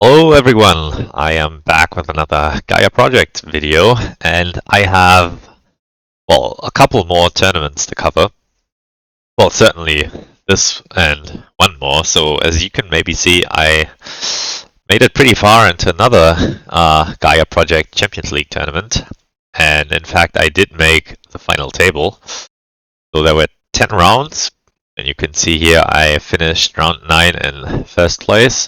Hello everyone, I am back with another Gaia Project video, and I have, well, a couple more tournaments to cover. Well, certainly this and one more, so as you can maybe see, I made it pretty far into another Gaia Project Champions League tournament, and in fact I did make the final table. So there were 10 rounds, and you can see here I finished round 9 in first place.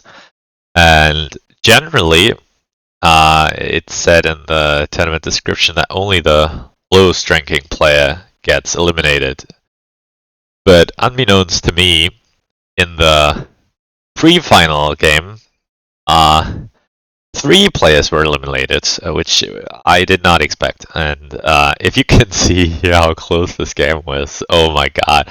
And generally, it said in the tournament description that only the lowest ranking player gets eliminated. But unbeknownst to me, in the pre-final game, 3 players were eliminated, which I did not expect. And if you can see here how close this game was, oh my god.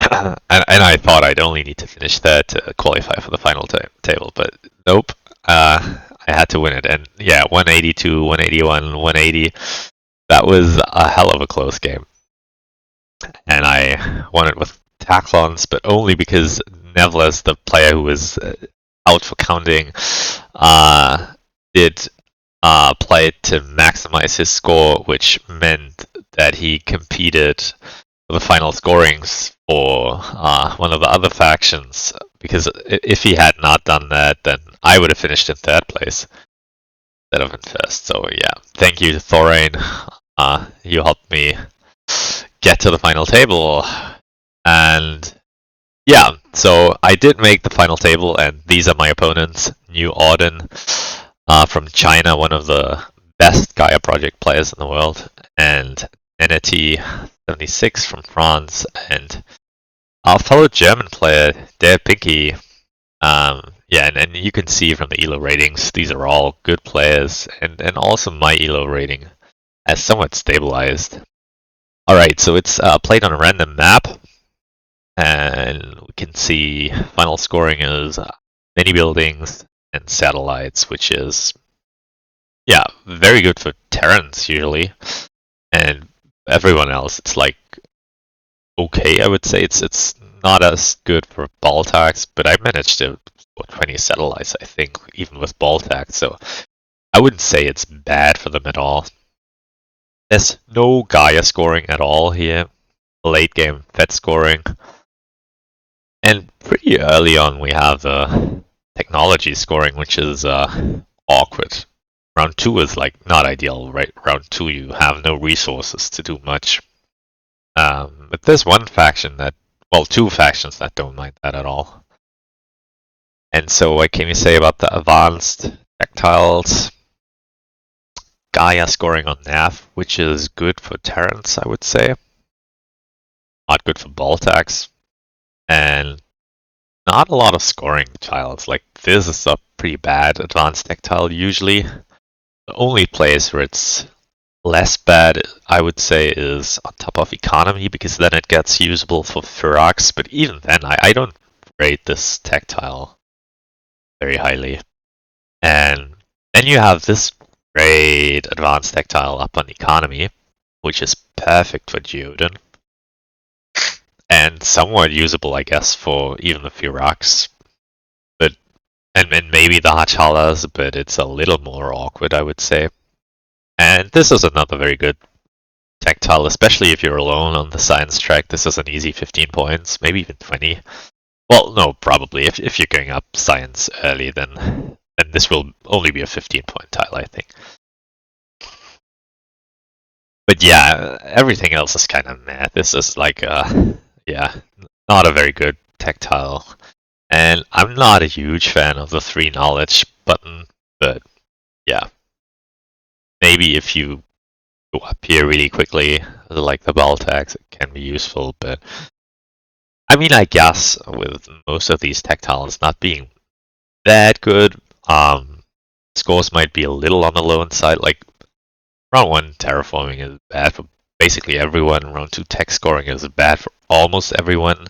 And I thought I'd only need to finish third to qualify for the final table, but nope. I had to win it, and yeah, 182, 181, 180. That was a hell of a close game, and I won it with tacklons, but only because Nevles, the player who was out for counting, did play to maximize his score, which meant that he competed for the final scorings for one of the other factions, because if he had not done that, then I would have finished in third place instead of in first. So yeah, thank you to Thorain. You helped me get to the final table. And yeah, so I did make the final table, and these are my opponents. Geoden from China, one of the best Gaia Project players in the world, and NT76 from France, and our fellow German player, Der Pinky. Yeah, and you can see from the ELO ratings, these are all good players, and also my ELO rating has somewhat stabilized. Alright, so it's played on a random map, and we can see final scoring is mini buildings and satellites, which is, yeah, very good for Terrans usually, and everyone else, it's like okay, I would say. It's not as good for ball tags, but I managed to score 20 satellites, I think, even with ball tags, so I wouldn't say it's bad for them at all. There's no Gaia scoring at all here. Late game Fed scoring. And pretty early on we have technology scoring, which is awkward. Round 2 is like not ideal, right? Round 2 you have no resources to do much. But there's one faction that, well, 2 factions that don't mind that at all. And so what can you say about the advanced tactiles? Gaia scoring on nav, which is good for Terrans, I would say. Not good for ball tags. And not a lot of scoring tiles. Like, this is a pretty bad advanced tactile usually. The only place where it's less bad, I would say, is on top of economy, because then it gets usable for Ferox, but even then, I don't rate this tactile very highly. And then you have this great advanced tactile up on economy, which is perfect for Geoden, and somewhat usable, I guess, for even the Ferox, but and maybe the Hachalas, but it's a little more awkward, I would say. And this is another very good tactile, especially if you're alone on the science track. This is an easy 15 points, maybe even 20. Well, no, probably. If you're going up science early, then this will only be a 15-point tile, I think. But yeah, everything else is kind of meh. This is like, yeah, not a very good tactile. And I'm not a huge fan of the 3 knowledge button, but yeah. Maybe if you go up here really quickly, like the ball tags, it can be useful, but I mean, I guess with most of these tactiles not being that good, scores might be a little on the low side. Like, round 1 terraforming is bad for basically everyone, round 2 tech scoring is bad for almost everyone.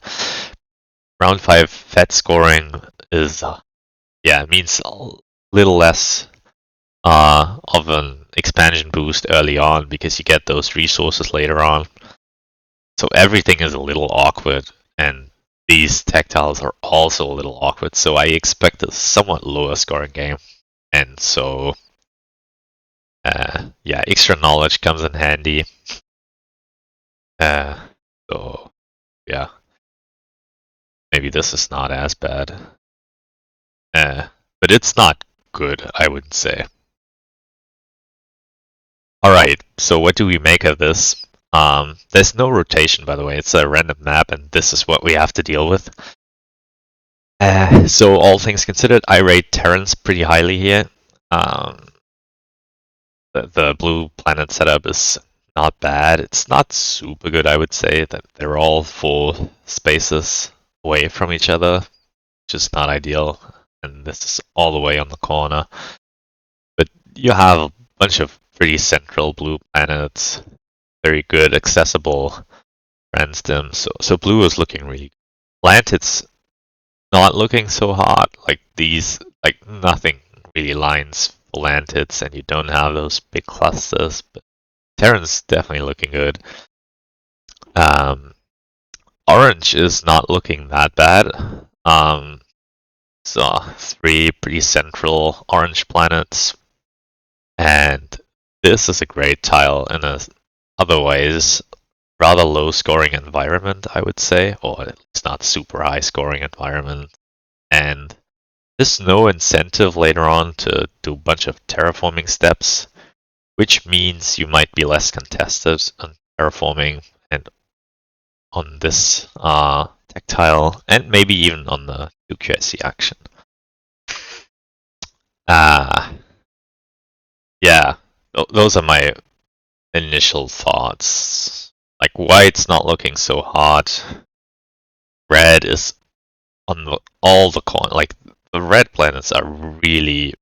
Round 5 Fed scoring is, yeah, it means a little less of an expansion boost early on, because you get those resources later on. So everything is a little awkward, and these tactiles are also a little awkward, so I expect a somewhat lower scoring game. And so, yeah, extra knowledge comes in handy. So, yeah, maybe this is not as bad. But it's not good, I would say. Alright, so what do we make of this? There's no rotation, by the way. It's a random map, and this is what we have to deal with. So all things considered, I rate Terrans pretty highly here. The blue planet setup is not bad. It's not super good, I would say. That they're all 4 spaces away from each other, which is not ideal. And this is all the way on the corner. But you have a bunch of pretty central blue planets, very good, accessible random. So blue is looking really good. Atlantis not looking so hot. Like these, like nothing really lines for Lantids, and you don't have those big clusters. But Terran's definitely looking good. Orange is not looking that bad. So 3 pretty central orange planets, and this is a great tile in a otherwise rather low scoring environment, I would say, or at least not super high scoring environment. And there's no incentive later on to do a bunch of terraforming steps, which means you might be less contested on terraforming and on this tactile, and maybe even on the UQSC action. Yeah, those are my initial thoughts. Like, white's not looking so hot. Red is on all the like the red planets are really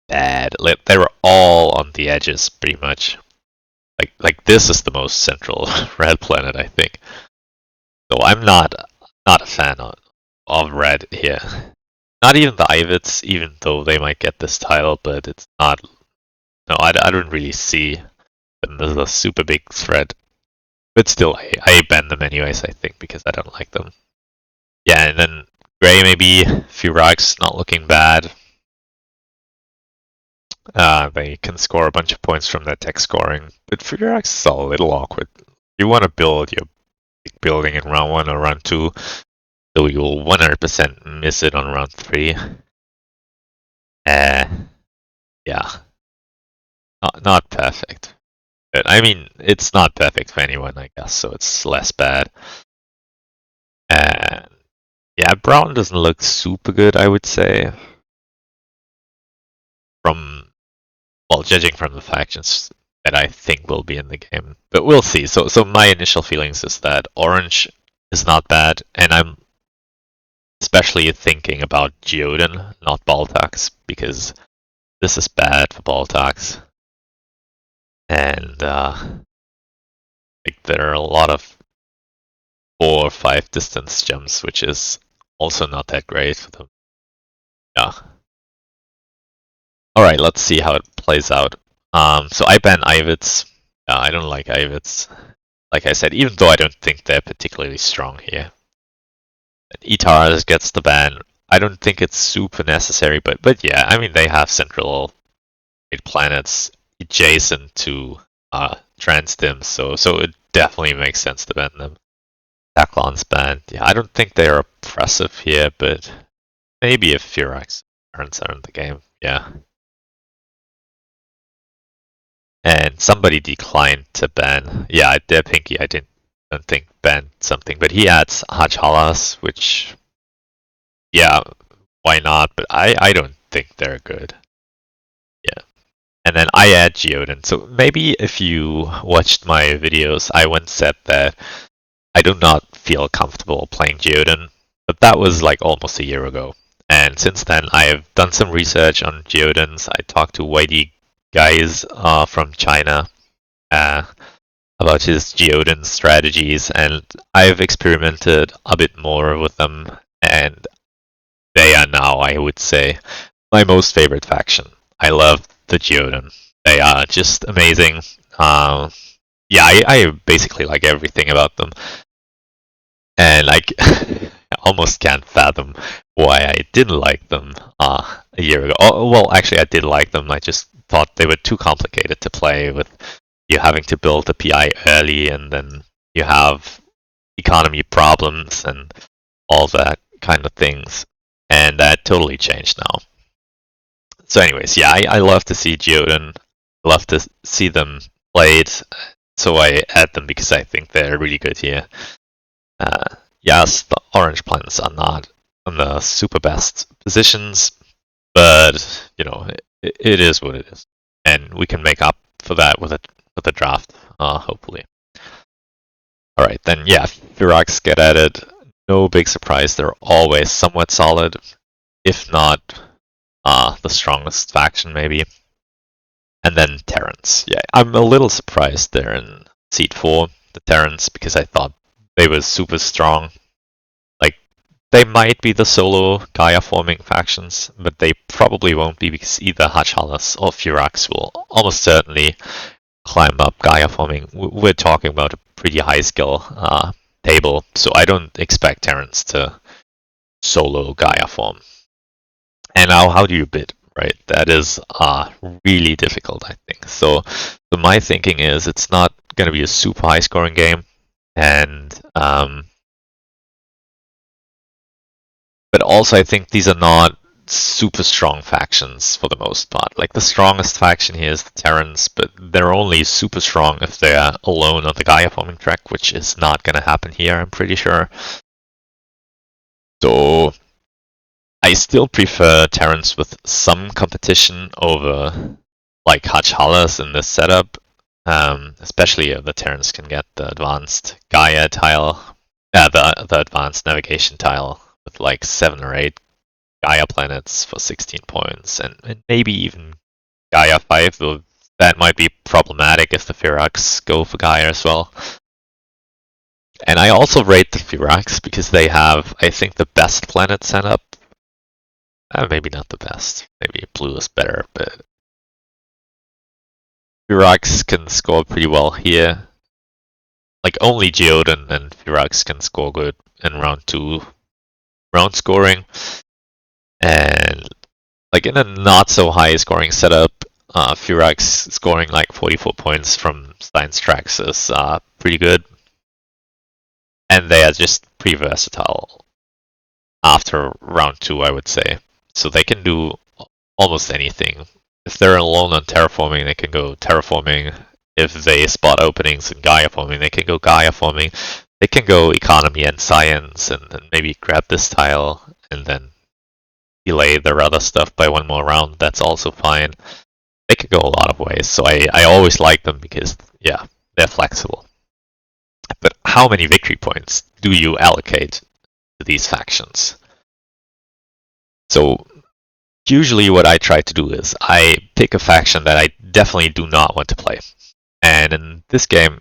bad. Like, they're all on the edges, pretty much. Like this is the most central red planet, I think. So I'm not a fan of red here. Not even the Ivids, even though they might get this tile, but it's not. No, I don't really see them as a super big threat. But still, I ban them anyways, I think, because I don't like them. Yeah, and then gray maybe, Firax not looking bad. They can score a bunch of points from their tech scoring, but Firax is a little awkward. You want to build your big building in round 1 or round 2, so you'll 100% miss it on round 3. Yeah. Not perfect. But I mean, it's not perfect for anyone, I guess, so it's less bad. And yeah, brown doesn't look super good, I would say. Well, judging from the factions that I think will be in the game. But we'll see. So my initial feelings is that orange is not bad, and I'm especially thinking about Geoden, not Baltax, because this is bad for Baltax. And like there are a lot of 4 or 5 distance jumps, which is also not that great for them. Yeah. Alright, let's see how it plays out. So I ban Ivids. I don't like Ivids. Like I said, even though I don't think they're particularly strong here. Itaras gets the ban. I don't think it's super necessary, but yeah, I mean they have central planets adjacent to Transdim, so it definitely makes sense to ban them. Taklon's banned. Yeah, I don't think they're oppressive here, but maybe if Firax turns are in the game, yeah. And somebody declined to ban. Yeah, Pinky, I don't think banned something, but he adds Hachalas, which, yeah, why not? But I don't think they're good. Yeah. And then I add Geoden. So maybe if you watched my videos, I once said that I do not feel comfortable playing Geoden, but that was like almost a year ago. And since then, I have done some research on Geodens. I talked to YD guys from China about his Geoden strategies, and I've experimented a bit more with them, and they are now, I would say, my most favorite faction. I love the Geoden. They are just amazing. Yeah, I basically like everything about them. And like, almost can't fathom why I didn't like them a year ago. Oh, well, actually, I did like them. I just thought they were too complicated to play with you having to build the PI early, and then you have economy problems and all that kind of things. And that totally changed now. So anyways, yeah, I love to see Geoden. Love to see them played. So I add them because I think they're really good here. Yes, the orange planets are not in the super best positions, but you know, it is what it is, and we can make up for that with a draft, hopefully. All right, then yeah, Firax get added. No big surprise. They're always somewhat solid, if not the strongest faction maybe. And then Terrans. Yeah, I'm a little surprised they're in Seed 4, the Terrans, because I thought they were super strong. Like, they might be the solo Gaia forming factions, but they probably won't be because either Hachalas or Firax will almost certainly climb up Gaia forming. We're talking about a pretty high skill table, so I don't expect Terrans to solo Gaia form. And now, how do you bid? Right, that is really difficult, I think. So my thinking is it's not going to be a super high scoring game, and but also I think these are not super strong factions for the most part. Like the strongest faction here is the Terrans, but they're only super strong if they're alone on the Gaia forming track, which is not going to happen here, I'm pretty sure. So I still prefer Terrans with some competition over like Hachalas in this setup. Especially if the Terrans can get the advanced Gaia tile, the advanced navigation tile with like 7 or 8 Gaia planets for 16 points, and maybe even Gaia 5, though that might be problematic if the Firax go for Gaia as well. And I also rate the Firax because they have, I think, the best planet setup. Maybe not the best. Maybe blue is better, but Firax can score pretty well here. Like only Geoden and Firax can score good in round 2 round scoring. And like in a not so high scoring setup, Firax scoring like 44 points from science tracks is pretty good. And they are just pretty versatile after round 2, I would say. So they can do almost anything. If they're alone on terraforming, they can go terraforming. If they spot openings in Gaia forming, they can go Gaia forming. They can go economy and science, and maybe grab this tile and then delay their other stuff by 1 more round. That's also fine. They could go a lot of ways, so I always like them because, yeah, they're flexible. But how many victory points do you allocate to these factions? So usually what I try to do is I pick a faction that I definitely do not want to play. And in this game,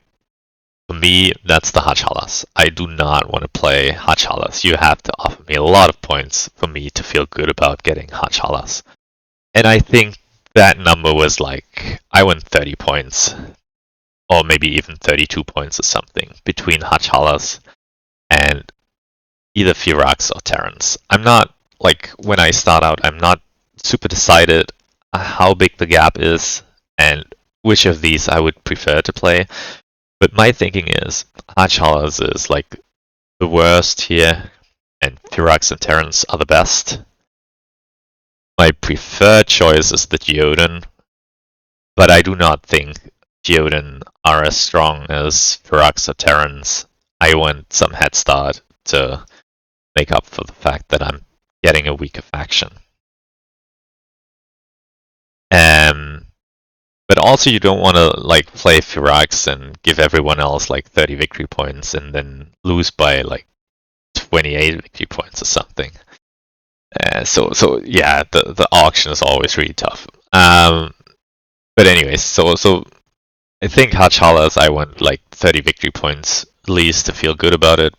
for me, that's the Hachalas. I do not want to play Hachalas. You have to offer me a lot of points for me to feel good about getting Hachalas. And I think that number was like, I won 30 points, or maybe even 32 points or something, between Hachalas and either Firax or Terrans. I'm not, like, when I start out, I'm not super decided how big the gap is and which of these I would prefer to play. But my thinking is, Hachalas is like the worst here, and Firax and Terrans are the best. My preferred choice is the Geoden, but I do not think Geoden are as strong as Firax or Terrans. I want some head start to make up for the fact that I'm getting a weaker faction. But also you don't want to like play Firax and give everyone else like 30 victory points and then lose by like 28 victory points or something. So yeah, the auction is always really tough. But anyways, so I think Hachalas I want like 30 victory points at least to feel good about it.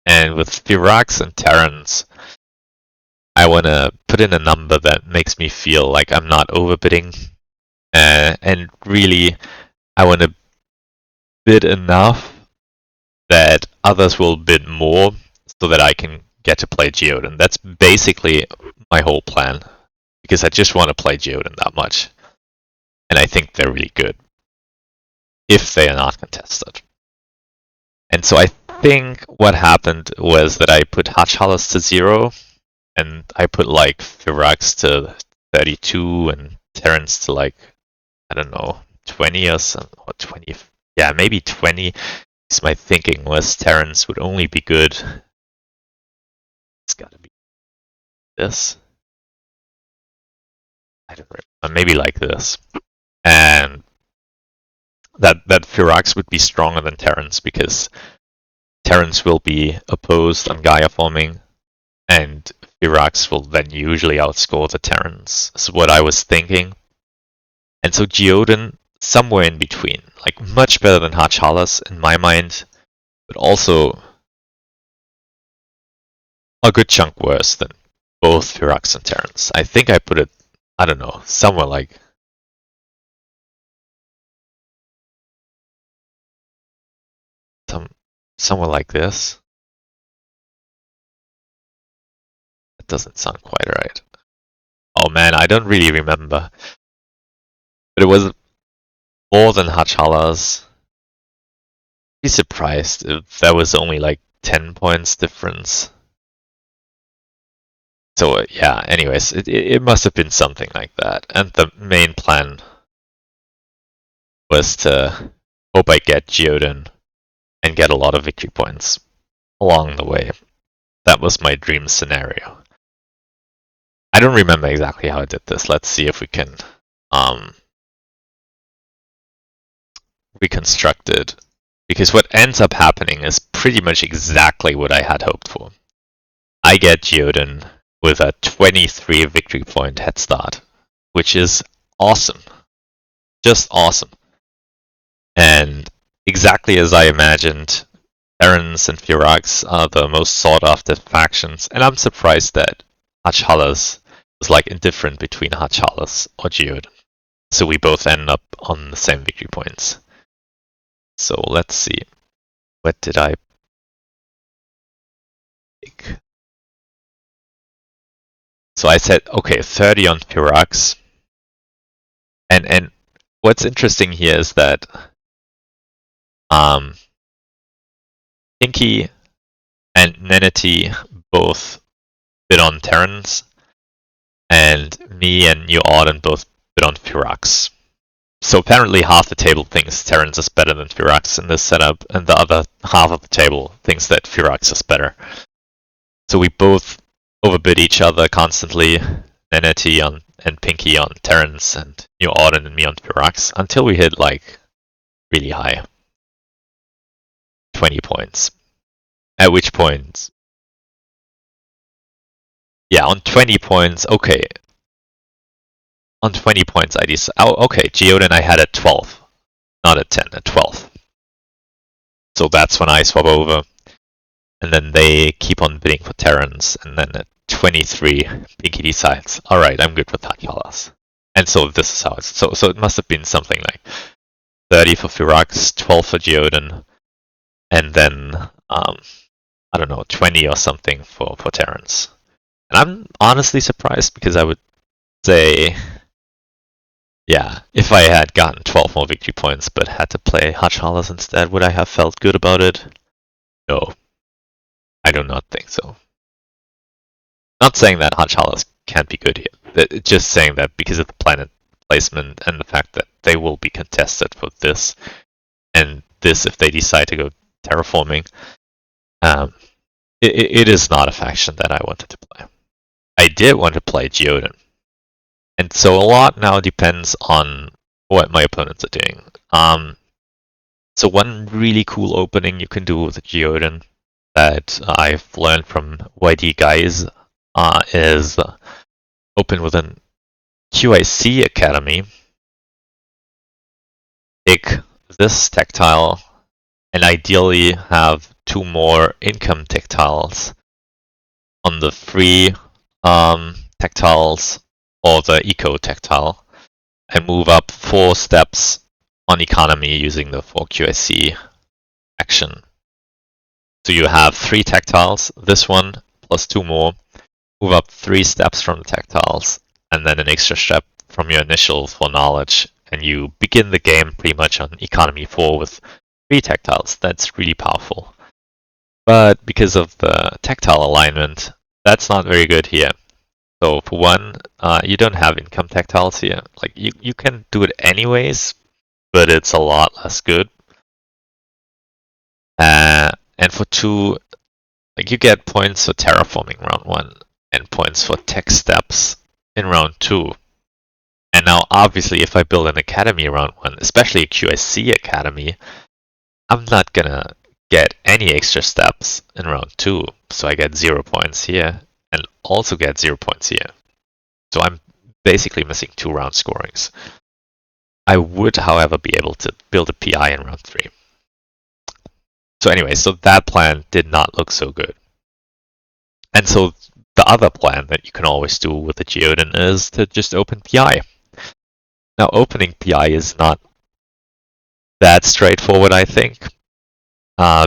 And with Firax and Terrans, I want to put in a number that makes me feel like I'm not overbidding. And really, I want to bid enough that others will bid more, so that I can get to play Geoden. That's basically my whole plan, because I just want to play Geoden that much. And I think they're really good, if they are not contested. And so I think what happened was that I put Hatchalas to 0, and I put like Firax to 32, and Terrans to like, I don't know, 20 or something, or 20, yeah, maybe 20. So my thinking was Terrans would only be good. It's gotta be this. I don't remember, maybe like this. And that Firax would be stronger than Terrans, because Terrans will be opposed on Gaia forming, and Firax will then usually outscore the Terrans, is what I was thinking. And so Geoden, somewhere in between, like much better than Hatchalas in my mind, but also a good chunk worse than both Firax and Terrans. I think I put it, I don't know, somewhere like somewhere like this. That doesn't sound quite right. Oh man, I don't really remember. But it was more than Hatchalas. I'd be surprised if there was only like 10 points difference. So yeah, anyways, it must have been something like that. And the main plan was to hope I get Geoden and get a lot of victory points along the way. That was my dream scenario. I don't remember exactly how I did this. Let's see if we can reconstruct it. Because what ends up happening is pretty much exactly what I had hoped for. I get Geoden with a 23 victory point head start, which is awesome. Just awesome. And exactly as I imagined, Terrans and Firax are the most sought after factions, and I'm surprised that Hatchalas was like indifferent between Hatchalas or Geoden. So we both end up on the same victory points. So let's see. What did I pick? So I said, okay, 30 on Firax. And what's interesting here is that Pinky and Neneti both bid on Terrans, and me and Geoden both bid on Firax. So apparently half the table thinks Terrans is better than Firax in this setup, and the other half of the table thinks that Firax is better. So we both overbid each other constantly, Neneti and Pinky on Terrans, and Geoden and me on Firax, until we hit like really high. 20 points. At which point, yeah, on 20 points, okay. On 20 points, I decided, oh, okay, Geoden I had at 12. Not at 10, at 12. So that's when I swap over. And then they keep on bidding for Terrans. And then at 23, Pinky decides, alright, I'm good with Hatchalas. And so this is how it's, so it must have been something like 30 for Firax, 12 for Geoden, and then, I don't know, 20 or something for Terrans. And I'm honestly surprised, because I would say, yeah, if I had gotten 12 more victory points but had to play Hatchalas instead, would I have felt good about it? No. I do not think so. Not saying that Hatchalas can't be good here. Just saying that because of the planet placement and the fact that they will be contested for this, and this if they decide to go terraforming, it is not a faction that I wanted to play. I did want to play Geoden. And so a lot now depends on what my opponents are doing. So one really cool opening you can do with Geoden that I've learned from YD guys is open with an QIC academy. Pick this tactile and ideally have 2 more income tactiles on the free tactiles or the eco tactile, and move up 4 steps on economy using the 4QIC action So you have 3 tactiles, this one plus 2 more, move up 3 steps from the tactiles, and then an extra step from your initial for knowledge, and you begin the game pretty much on economy 4 with 3 tactiles. That's really powerful. But because of the tactile alignment, that's not very good here. So for one, you don't have income tactiles here. Like you can do it anyways, but it's a lot less good. And for two, like you get points for terraforming round 1 and points for tech steps in round 2. And now obviously if I build an academy round 1, especially a QSC academy, I'm not gonna get any extra steps in round 2. So I get 0 points here and also get 0 points here. So I'm basically missing 2 round scorings. I would, however, be able to build a PI in round 3. So anyway, so that plan did not look so good. And so the other plan that you can always do with the Geoden is to just open PI. Now opening PI is not that straightforward, I think,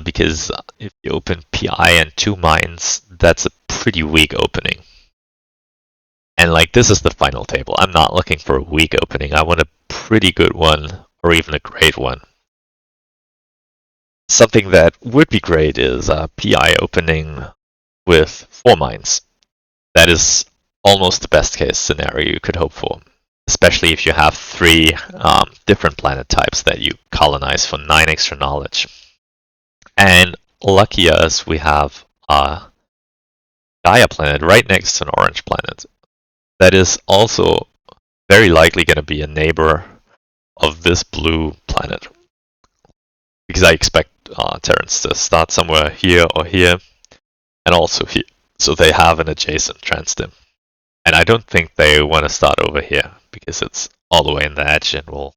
because if you open PI and 2 mines, that's a pretty weak opening. And like this is the final table. I'm not looking for a weak opening. I want a pretty good one or even a great one. Something that would be great is a PI opening with 4 mines. That is almost the best case scenario you could hope for, especially if you have 3 different planet types that you colonize for 9 extra knowledge. And lucky us, we have a Gaia planet right next to an orange planet. That is also very likely going to be a neighbor of this blue planet. Because I expect Terrans to start somewhere here or here, and also here. So they have an adjacent transstim. And I don't think they want to start over here, because it's all the way in the edge and we'll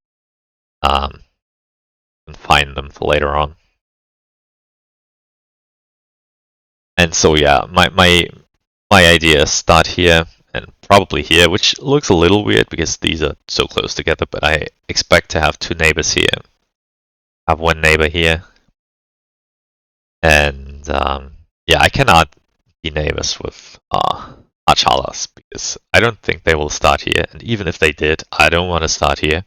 find them for later on. And so yeah, my idea is start here and probably here, which looks a little weird because these are so close together, but I expect to have 2 neighbors here. Have 1 neighbor here. And yeah, I cannot be neighbors with Archalas because I don't think they will start here. And even if they did, I don't want to start here.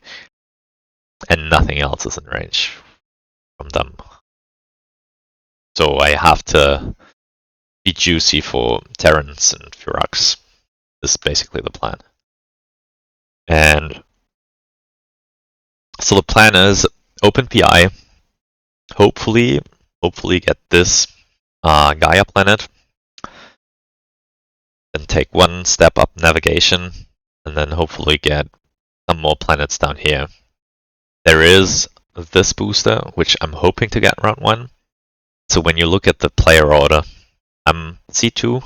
And nothing else is in range from them. So I have to be juicy for Terrans and Firax. This is basically the plan. And so the plan is open PI, hopefully get this Gaia planet, then take 1 step up navigation, and then hopefully get some more planets down here. There is this booster, which I'm hoping to get round 1. So when you look at the player order, I'm C2.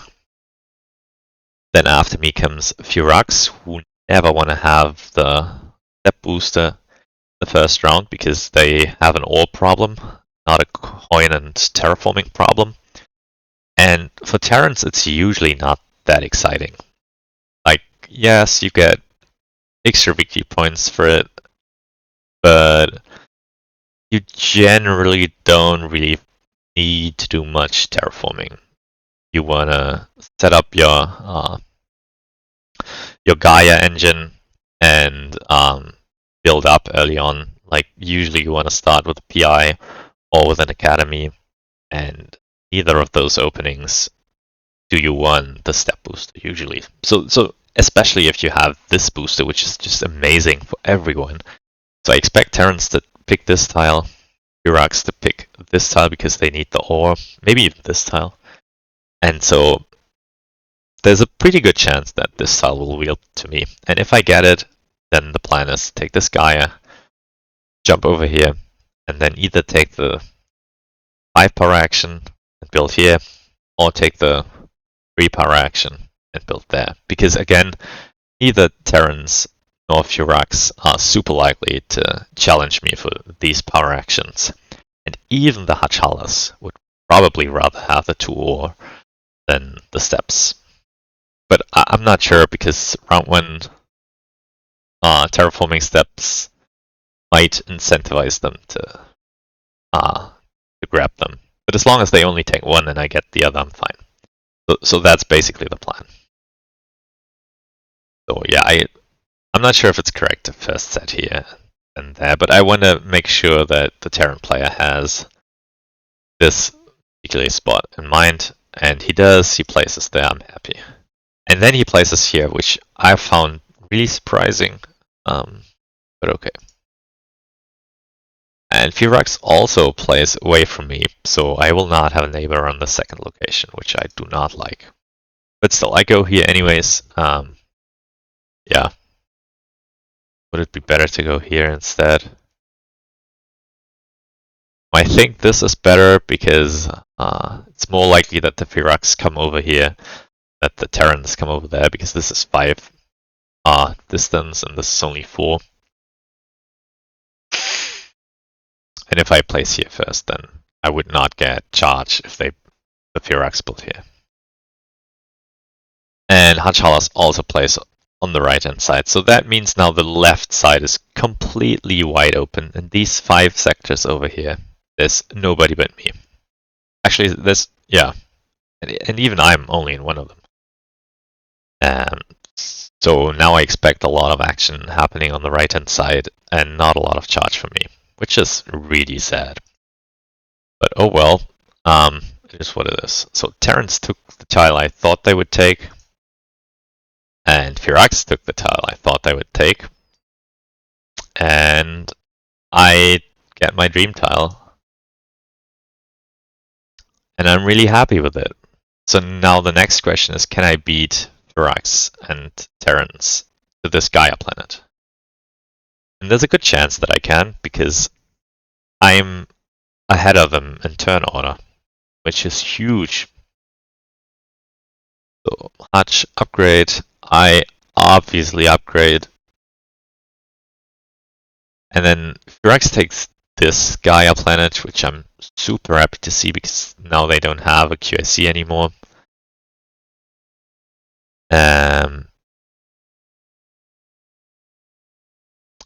Then after me comes Firax, who never want to have the step booster the first round because they have an ore problem, not a coin and terraforming problem. And for Terrans, it's usually not that exciting. Like, yes, you get extra victory points for it, but you generally don't really need to do much terraforming. You wanna set up your Gaia engine and build up early on. Like usually you want to start with a PI or with an academy, and neither of those openings do you want the step booster usually. So especially if you have this booster, which is just amazing for everyone. So I expect Terrans to pick this tile, Firax to pick this tile because they need the ore, maybe even this tile. And so there's a pretty good chance that this tile will wield to me. And if I get it, then the plan is to take this Gaia, jump over here, and then either take the 5 power action and build here, or take the 3 power action and build there. Because again, neither Terrans nor Firax are super likely to challenge me for these power actions. And even the Hachalas would probably rather have the 2 ore than the steps. But I'm not sure because round 1 terraforming steps might incentivize them to grab them. But as long as they only take one and I get the other, I'm fine. So that's basically the plan. So yeah, I'm not sure if it's correct to first set here and there, but I want to make sure that the Terran player has this particular spot in mind, and he does. He places there, I'm happy. And then he places here, which I found really surprising, but okay. And Firax also plays away from me, so I will not have a neighbor on the second location, which I do not like. But still, I go here anyways. Yeah. Would it be better to go here instead? I think this is better because it's more likely that the Firax come over here, that the Terrans come over there, because this is 5 distance and this is only 4. And if I place here first, then I would not get charged if the Firax built here. And Hachalas also plays on the right hand side, so that means now the left side is completely wide open, and these 5 sectors over here, there's nobody but me. Actually, there's, yeah, and even I'm only in one of them. So now I expect a lot of action happening on the right hand side and not a lot of charge from me, which is really sad. But oh well, it is what it is. So Terrans took the tile I thought they would take, and Firax took the tile I thought they would take, and I get my dream tile. And I'm really happy with it. So now the next question is, can I beat Firax and Terrans to this Gaia planet? And there's a good chance that I can, because I'm ahead of them in turn order, which is huge. So Hutch upgrade, I obviously upgrade. And then Firax takes this Gaia planet, which I'm super happy to see because now they don't have a QIC anymore.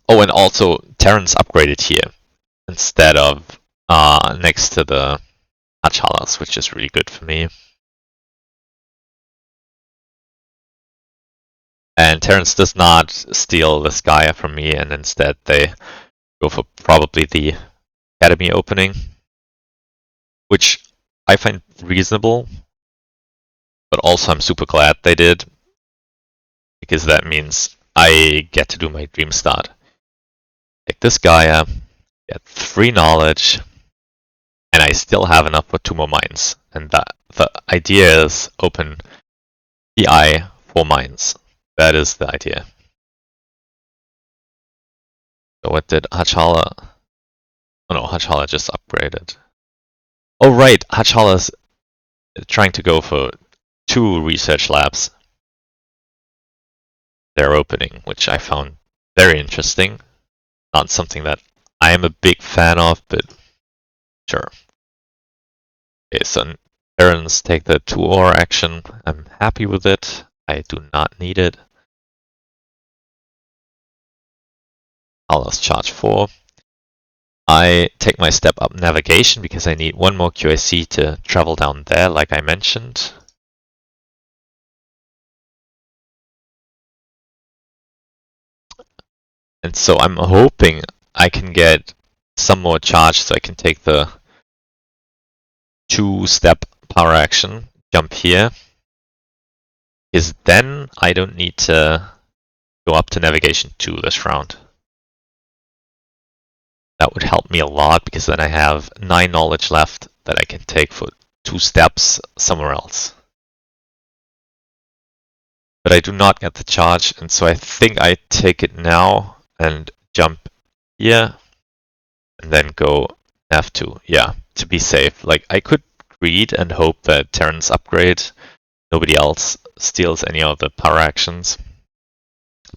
Oh, and also Terrans upgraded here instead of next to the Hachalas, which is really good for me. And Terrans does not steal this Gaia from me, and instead they go for probably the Academy opening, which I find reasonable, but also I'm super glad they did, because that means I get to do my dream start. Take this Gaia, get 3 knowledge, and I still have enough for 2 more mines. And the idea is open PI 4 mines. That is the idea. So what did Hachala? Oh no, Hachala just upgraded. Oh right, Hachala's trying to go for 2 research labs. They're opening, which I found very interesting. Not something that I am a big fan of, but sure. Okay, so Terrans take the 2 ore action. I'm happy with it. I do not need it. I'll just charge 4. I take my step up navigation because I need 1 more QIC to travel down there, like I mentioned. And so I'm hoping I can get some more charge so I can take the 2-step power action, jump here. Because then I don't need to go up to navigation 2 this round. That would help me a lot, because then I have 9 knowledge left that I can take for 2 steps somewhere else. But I do not get the charge, and so I think I take it now and jump here, and then go F2, yeah, to be safe. Like, I could greed and hope that Terrans upgrade, nobody else steals any of the power actions,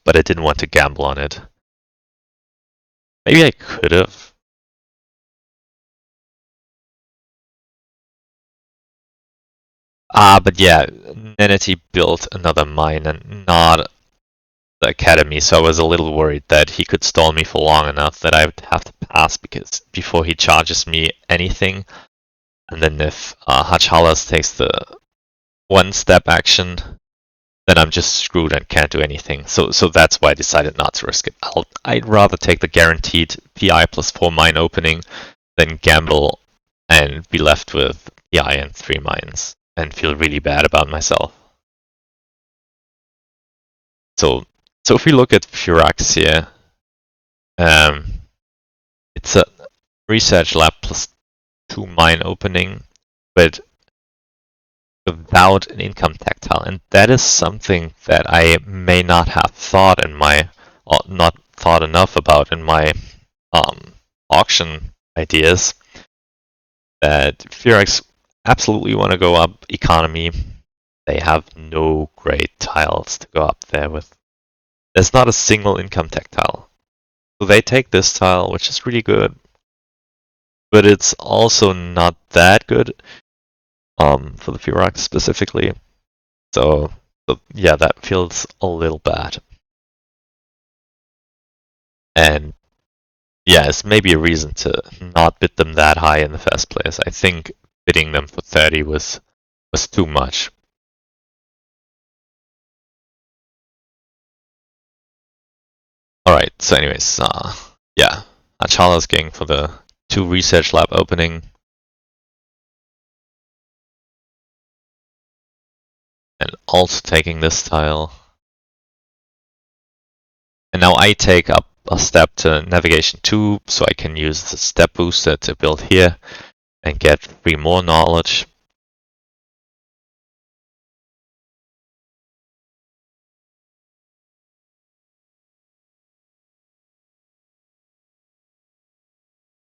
but I didn't want to gamble on it. Maybe I could have. But yeah, Neneti built another mine and not the academy, so I was a little worried that he could stall me for long enough that I would have to pass, because before he charges me anything, And then if Hachalas takes the one step action, then I'm just screwed and can't do anything. So that's why I decided not to risk it. I'd rather take the guaranteed PI plus 4 mine opening than gamble and be left with PI and 3 mines and feel really bad about myself. So if we look at Furax here, it's a research lab plus 2 mine opening, but without an income tactile, and that is something that I may not have thought in my, or not thought enough about in my auction ideas. That Furax absolutely want to go up economy. They have no great tiles to go up there with. There's not a single income tactile. So they take this tile, which is really good, but it's also not that good for the Furax specifically. So yeah, that feels a little bad. And yeah, it's maybe a reason to not bid them that high in the first place. I think bidding them for 30 was too much. Alright, so anyways, yeah, Achala's going for the 2 research lab opening. And also taking this tile. And now I take up a step to navigation 2, so I can use the step booster to build here and get 3 more knowledge.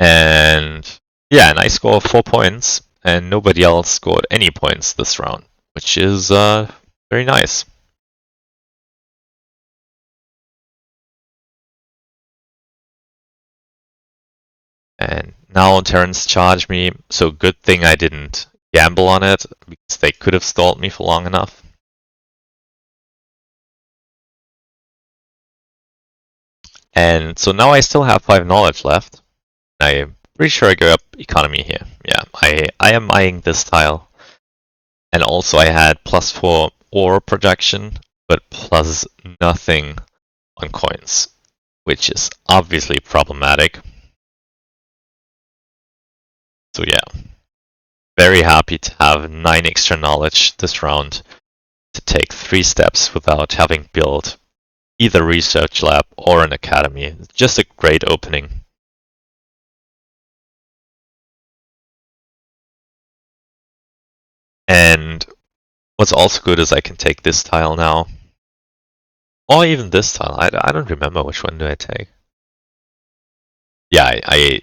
And yeah, and I score 4 points, and nobody else scored any points this round, which is very nice. And now Terrans charge me, so good thing I didn't gamble on it, because they could have stalled me for long enough. And so now I still have 5 knowledge left. I'm pretty sure I go up economy here. Yeah, I am eyeing this tile. And also I had +4 ore projection, but plus nothing on coins, which is obviously problematic. So yeah, very happy to have 9 extra knowledge this round to take 3 steps without having built either research lab or an academy. Just a great opening. And what's also good is I can take this tile now. Or even this tile. I don't remember which one do I take. Yeah, I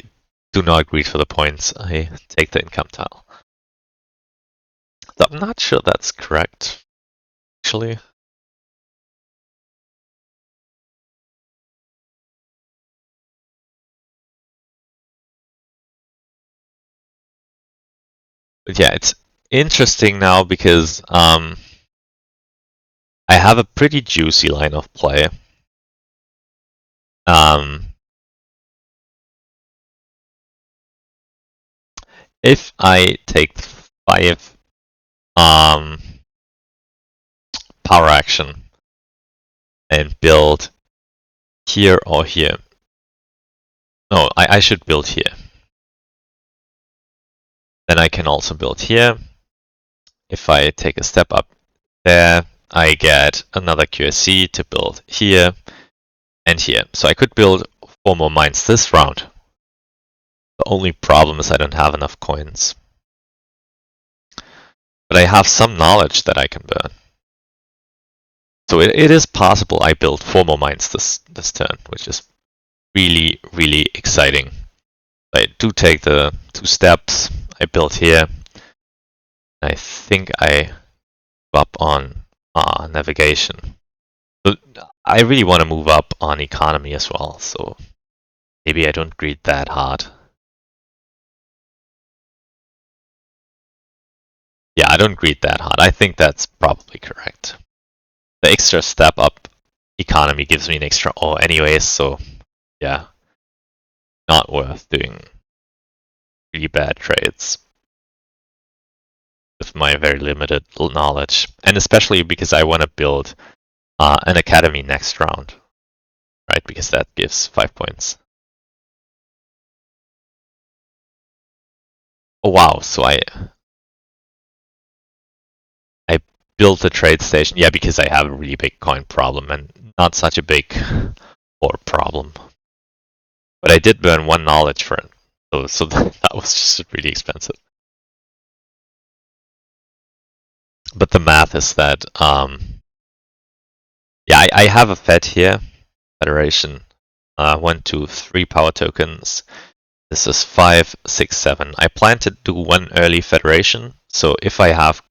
do not agree for the points. I take the income tile. So I'm not sure that's correct, actually. But yeah, it's interesting now because I have a pretty juicy line of play. If I take 5 power action and build here or here. No, I should build here. Then I can also build here. If I take a step up there, I get another QSC to build here and here. So I could build 4 more mines this round. The only problem is I don't have enough coins. But I have some knowledge that I can burn. So it is possible I build 4 more mines this turn, which is really, really exciting. I do take the 2 steps I built here. I think I give up on navigation. But I really want to move up on economy as well, so maybe I don't greed that hard. Yeah, I don't greed that hard. I think that's probably correct. The extra step up economy gives me an extra ore anyways, so yeah, not worth doing really bad trades. my very limited knowledge, and especially because I want to build an academy next round, right? Because that gives 5 points. Oh wow! So I built a trade station, yeah, because I have a really big coin problem and not such a big ore problem. But I did burn 1 knowledge for it, so that was just really expensive. But the math is that, yeah, I have a Fed here, Federation, 1, 2, 3 power tokens. This is 5, 6, 7. I plan to do 1 early Federation, so if I have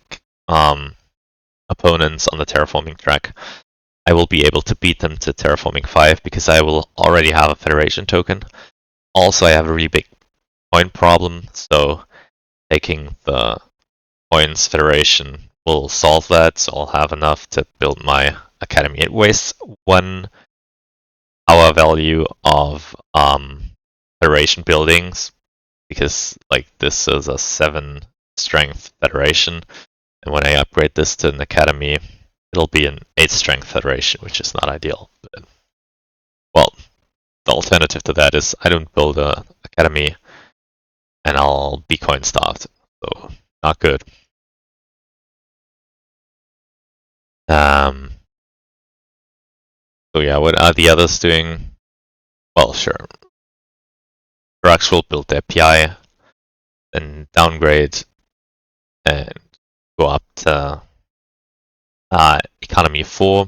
opponents on the terraforming track, I will be able to beat them to terraforming 5 because I will already have a Federation token. Also, I have a really big coin problem, so taking the coins Federation will solve that, so I'll have enough to build my academy. It wastes 1 power value of Federation buildings, because like this is a 7 strength Federation, and when I upgrade this to an academy, it'll be an 8 strength Federation, which is not ideal. But, well, the alternative to that is I don't build a academy and I'll be coin starved, so not good. So yeah, what are the others doing? Well, sure. Rux will build their PI, then downgrade and go up to economy 4.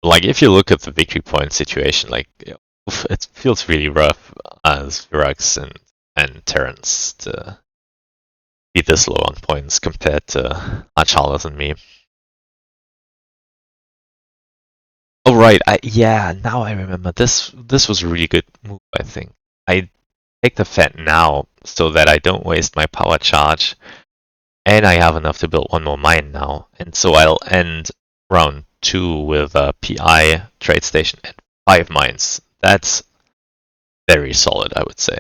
Like, if you look at the victory point situation, like, it feels really rough as Rux and Terrence to be this low on points compared to Archalas and me. Oh right, yeah, now I remember. This was a really good move, I think. I take the Fed now so that I don't waste my power charge, and I have enough to build 1 more mine now, and so I'll end round 2 with a PI trade station and 5 mines. That's very solid, I would say.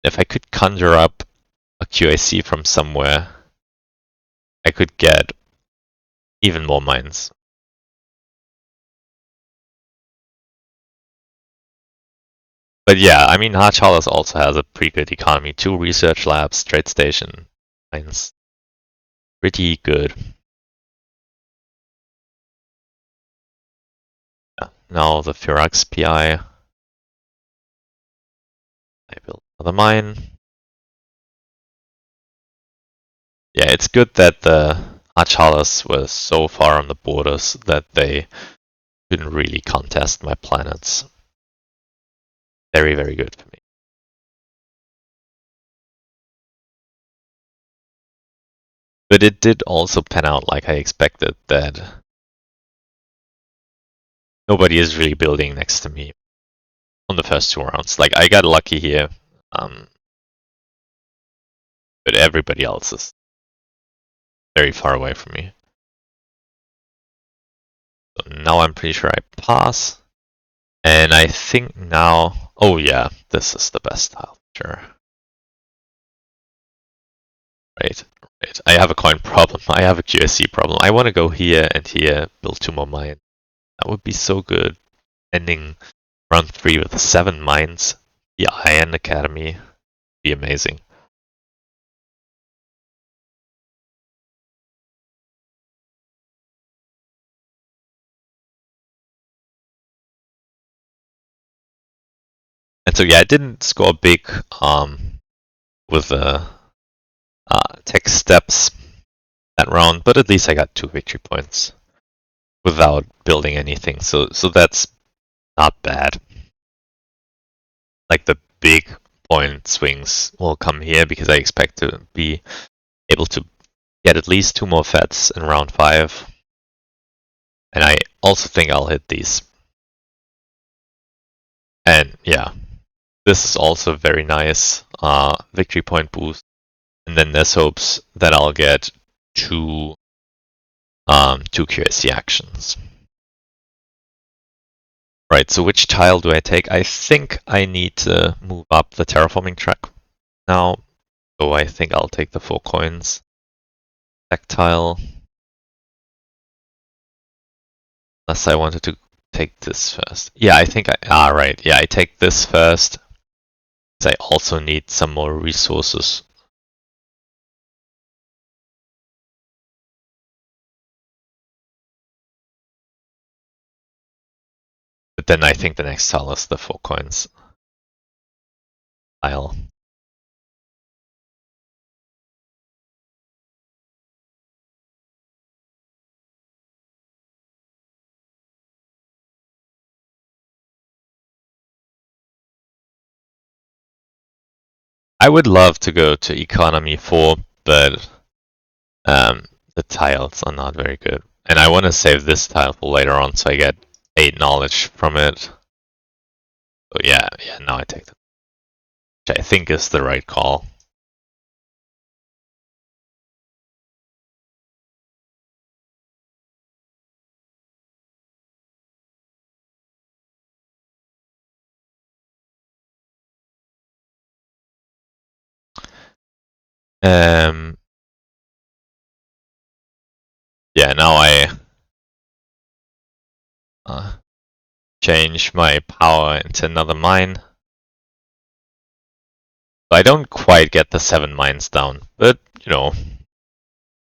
If I could conjure up a QAC from somewhere, I could get even more mines. But yeah, I mean, Archalas also has a pretty good economy. 2 research labs, trade station, mines. Pretty good. Yeah. Now the Firax PI. I built another mine. Yeah, it's good that the Archalas were so far on the borders that they couldn't really contest my planets. Very, very good for me. But it did also pan out like I expected, that nobody is really building next to me on the first 2 rounds. Like, I got lucky here, but everybody else is very far away from me. So now I'm pretty sure I pass. And I think now, oh yeah, this is the best tile, sure. Right. I have a coin problem. I have a QSC problem. I want to go here and here, build 2 more mines. That would be so good. Ending round 3 with 7 mines. The Iron Academy would be amazing. And so yeah, I didn't score big with the tech steps that round, but at least I got 2 victory points without building anything. So that's not bad. Like, the big point swings will come here because I expect to be able to get at least 2 more Feds in round 5. And I also think I'll hit these. And yeah, this is also a very nice victory point boost. And then there's hopes that I'll get 2 QSC actions. Right, so which tile do I take? I think I need to move up the terraforming track now. So I think I'll take the 4 coins. Tactile. Unless I wanted to take this first. Yeah, I think right. Yeah, I take this first. I also need some more resources. But then I think the next tile is the 4 coins tile. I would love to go to economy 4, but the tiles are not very good. And I want to save this tile for later on so I get 8 knowledge from it. So yeah, now I take that. Which I think is the right call. Yeah, now I change my power into another mine. I don't quite get the 7 mines down, but you know,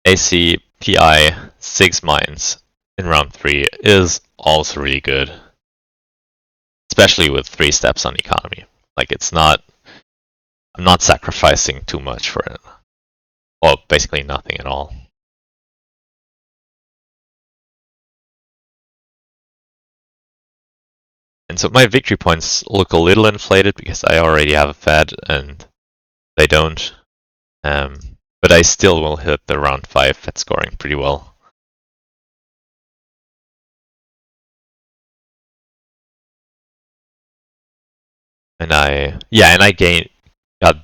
AC, PI, 6 mines in round 3 is also really good. Especially with 3 steps on economy. Like I'm not sacrificing too much for it. Or basically nothing at all. And so my victory points look a little inflated because I already have a Fed and they don't. But I still will hit the round 5 Fed scoring pretty well. And I got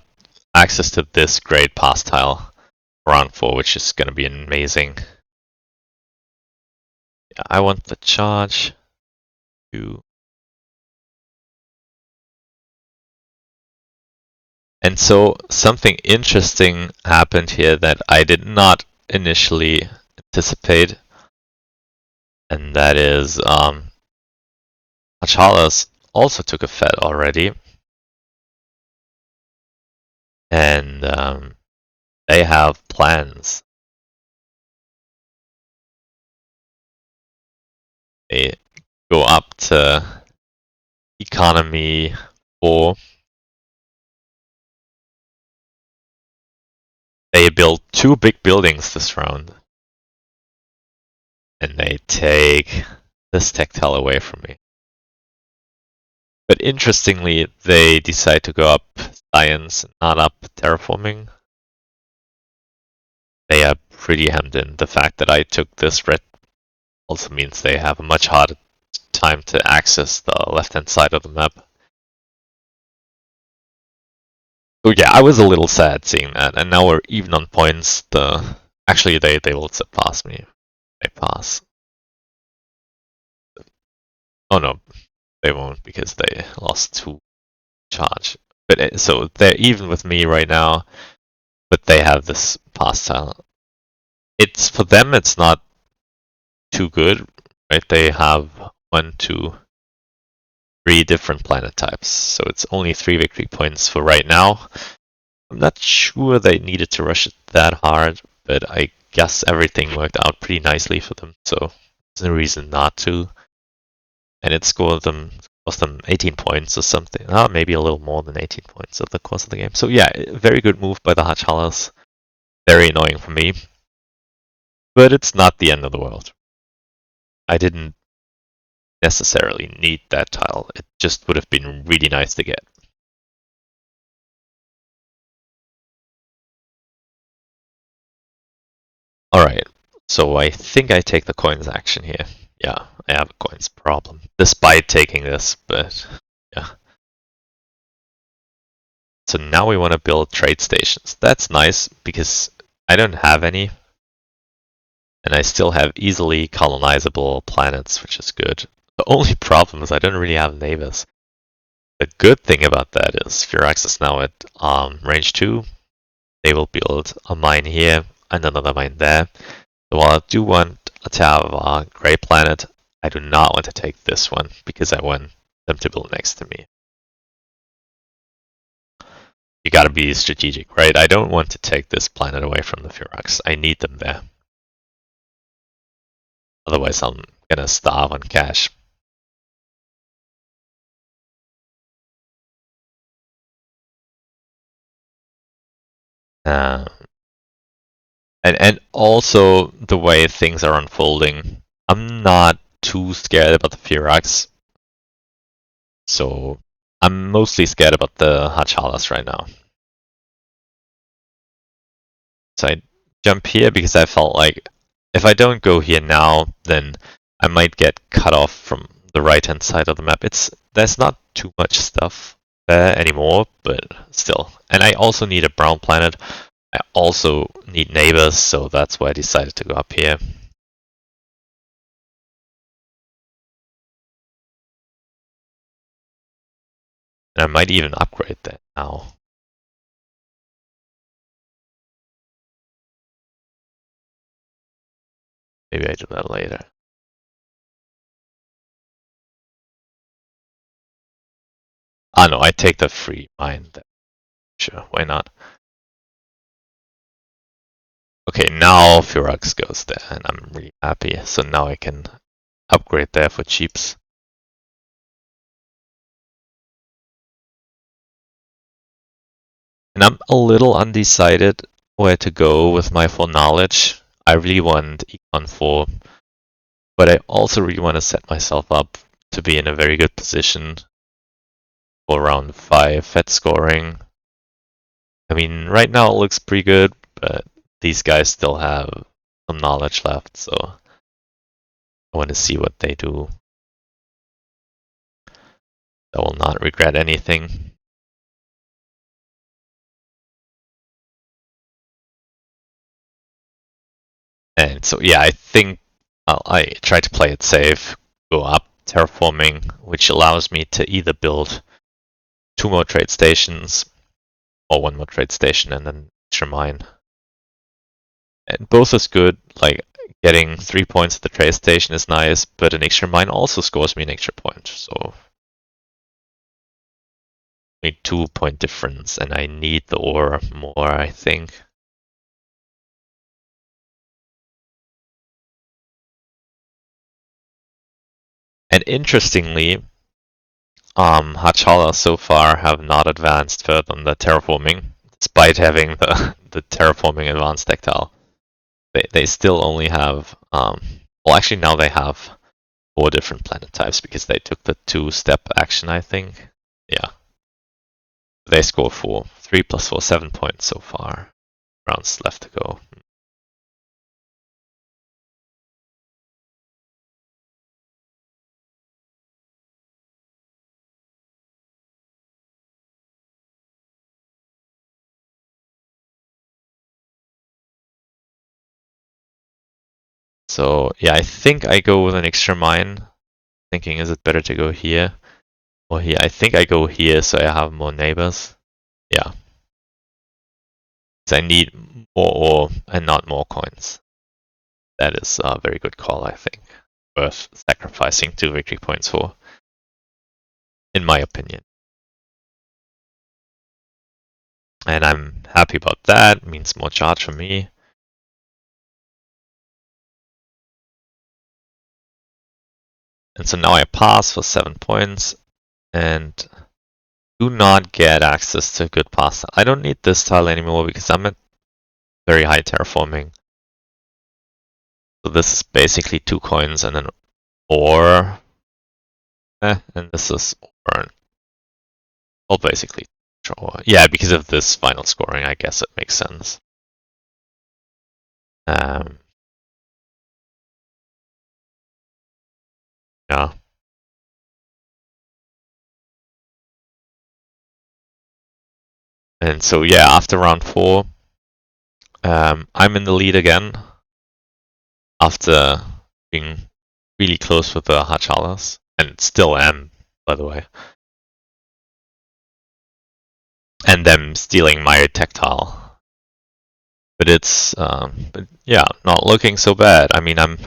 access to this great pass tile round 4, which is gonna be amazing. Yeah, I want the charge to. And so something interesting happened here that I did not initially anticipate, and that is Achalas also took a Fed already, and they have plans. They go up to economy 4. They build 2 big buildings this round. And they take this tactile away from me. But interestingly, they decide to go up science, not up terraforming. They are pretty hemmed in. The fact that I took this red also means they have a much harder time to access the left-hand side of the map. So yeah, I was a little sad seeing that, and now we're even on points. Actually, they will surpass me. They pass. Oh no, they won't because they lost 2 charge. But so they're even with me right now, but they have this pass tile. It's for them. It's not too good, right? They have 1, 2, 3 different planet types, so it's only 3 victory points for right now. I'm not sure they needed to rush it that hard, but I guess everything worked out pretty nicely for them, so there's no reason not to. And it cost them 18 points or something. Maybe a little more than 18 points over the course of the game. So yeah, very good move by the Hachalas. Very annoying for me. But it's not the end of the world. I didn't necessarily need that tile. It just would have been really nice to get. Alright, so I think I take the coins action here. Yeah, I have a coins problem. Despite taking this, but yeah. So now we want to build trade stations. That's nice because I don't have any. And I still have easily colonizable planets, which is good. The only problem is I don't really have neighbors. The good thing about that is Firax is now at range 2, they will build a mine here and another mine there. So while I do want to have a gray planet, I do not want to take this one because I want them to build next to me. You gotta be strategic, right? I don't want to take this planet away from the Ferox. I need them there. Otherwise, I'm gonna starve on cash. Uh, and also the way things are unfolding, I'm not too scared about the Ferox. So I'm mostly scared about the Hachalas right now. So I jump here because I felt like if I don't go here now, then I might get cut off from the right-hand side of the map. There's not too much stuff there anymore, but still. And I also need a brown planet. I also need neighbors, so that's why I decided to go up here. And I might even upgrade that now. Maybe I do that later. Ah no, I take the free mine then. Sure, why not? Okay, now Ferox goes there, and I'm really happy. So now I can upgrade there for cheaps. And I'm a little undecided where to go with my full knowledge. I really want Econ 4, but I also really want to set myself up to be in a very good position for round 5 Fed scoring. I mean, right now it looks pretty good, but these guys still have some knowledge left, so I want to see what they do. I will not regret anything. And so, yeah, I think I try to play it safe, go up terraforming, which allows me to either build 2 more trade stations or 1 more trade station and then extra mine. And both is good, like getting 3 points at the trade station is nice, but an extra mine also scores me an extra point, so a 2-point difference, and I need the ore more, I think. And interestingly, Hachala so far have not advanced further on the terraforming, despite having the terraforming advanced tactile. They still only have, well actually now they have 4 different planet types because they took the 2-step action, I think. Yeah. They score 4. 3 plus 4, 7 points so far. Rounds left to go. So yeah, I think I go with an extra mine. Thinking, is it better to go here or here? I think I go here so I have more neighbors. Yeah. Because I need more ore and not more coins. That is a very good call, I think. Worth sacrificing 2 victory points for, in my opinion. And I'm happy about that. It means more charge for me. And so now I pass for 7 points and do not get access to good pass. I don't need this tile anymore because I'm at very high terraforming. So this is basically 2 coins and an ore. And this is ore. Well, basically. Yeah, because of this final scoring, I guess it makes sense. Yeah. And so yeah, after round 4, I'm in the lead again. After being really close with the Hachalas, and still am, by the way. And them stealing my tactile. But it's, but yeah, not looking so bad. I mean, I'm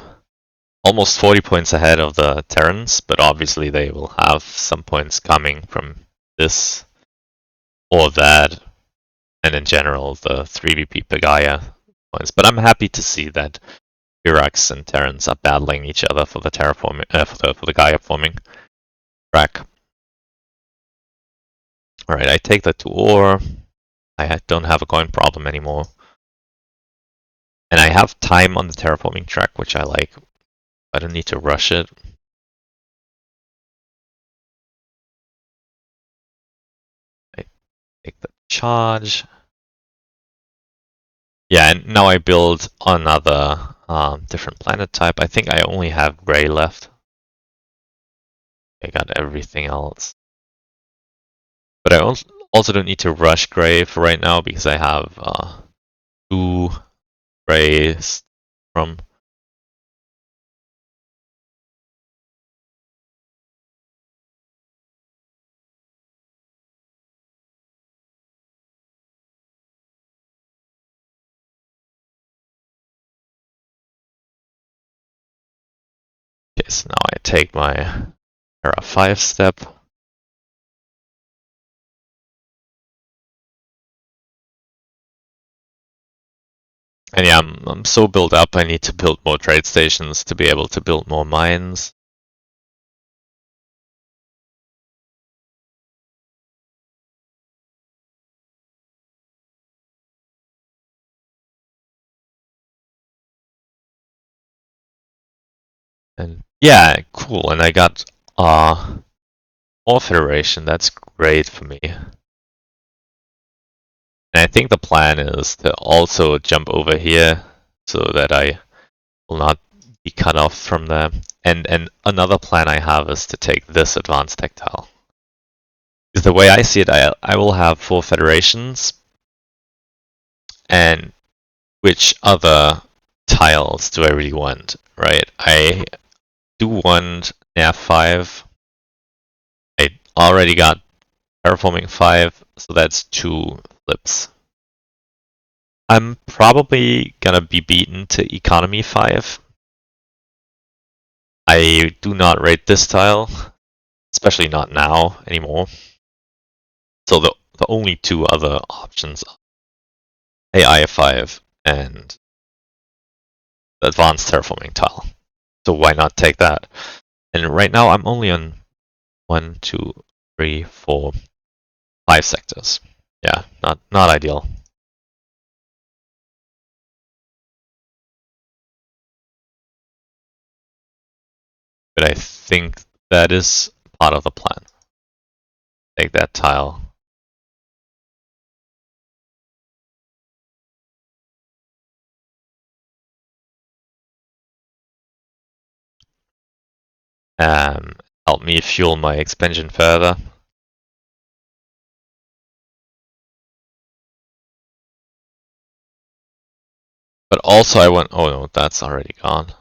almost 40 points ahead of the Terrans, but obviously they will have some points coming from this or that, and in general, the 3VP per Gaia points. But I'm happy to see that Virax and Terrans are battling each other for the terraforming, for the Gaia forming track. Alright, I take that to ore. I don't have a coin problem anymore. And I have time on the terraforming track, which I like. I don't need to rush it. I take the charge. Yeah, and now I build another different planet type. I think I only have gray left. I got everything else. But I also don't need to rush gray for right now because I have 2 grays from. Okay, so now I take my Terra 5 step. And yeah, I'm so built up, I need to build more trade stations to be able to build more mines. And yeah, cool. And I got more Federation. That's great for me. And I think the plan is to also jump over here so that I will not be cut off from there. And another plan I have is to take this advanced tech tile. Because the way I see it, I will have 4 federations. And which other tiles do I really want, right? I do want nav 5. I already got terraforming 5, so that's 2 flips. I'm probably gonna be beaten to economy 5. I do not rate this tile, especially not now anymore. So the only 2 other options are AI 5 and the advanced terraforming tile. So why not take that? And right now I'm only on 1, 2, 3, 4, 5 sectors. Yeah, not ideal. But I think that is part of the plan. Take that tile. Help me fuel my expansion further. But also I want, oh no, that's already gone.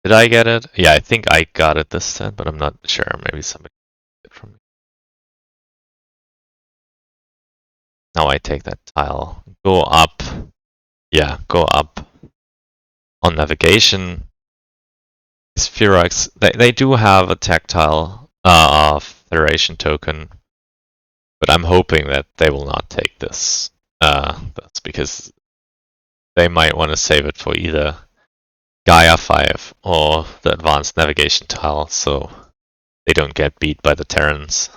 Did I get it? Yeah, I think I got it this time, but I'm not sure. Maybe somebody got it from me. Now I take that tile. Go up. Yeah, go up. On navigation, Spherox, they do have a tactile Federation token, but I'm hoping that they will not take this. That's because they might want to save it for either Gaia 5 or the advanced navigation tile, so they don't get beat by the Terrans.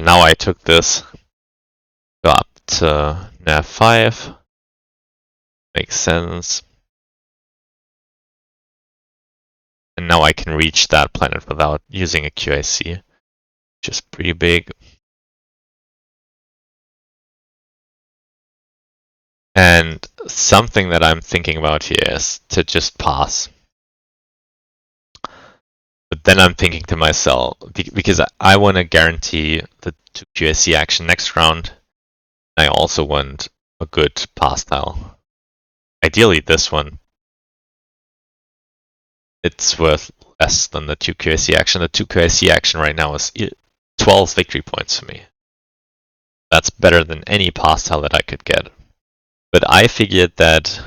Now I took this. Go up to nav 5. Makes sense. And now I can reach that planet without using a QIC, which is pretty big. And something that I'm thinking about here is to just pass. But But then I'm thinking to myself, because I want to guarantee the 2 QSC action next round, I also want a good pass tile. Ideally this one, it's worth less than the 2 QSC action. The 2 QSC action right now is 12 victory points for me. That's better than any pass tile that I could get. But I figured that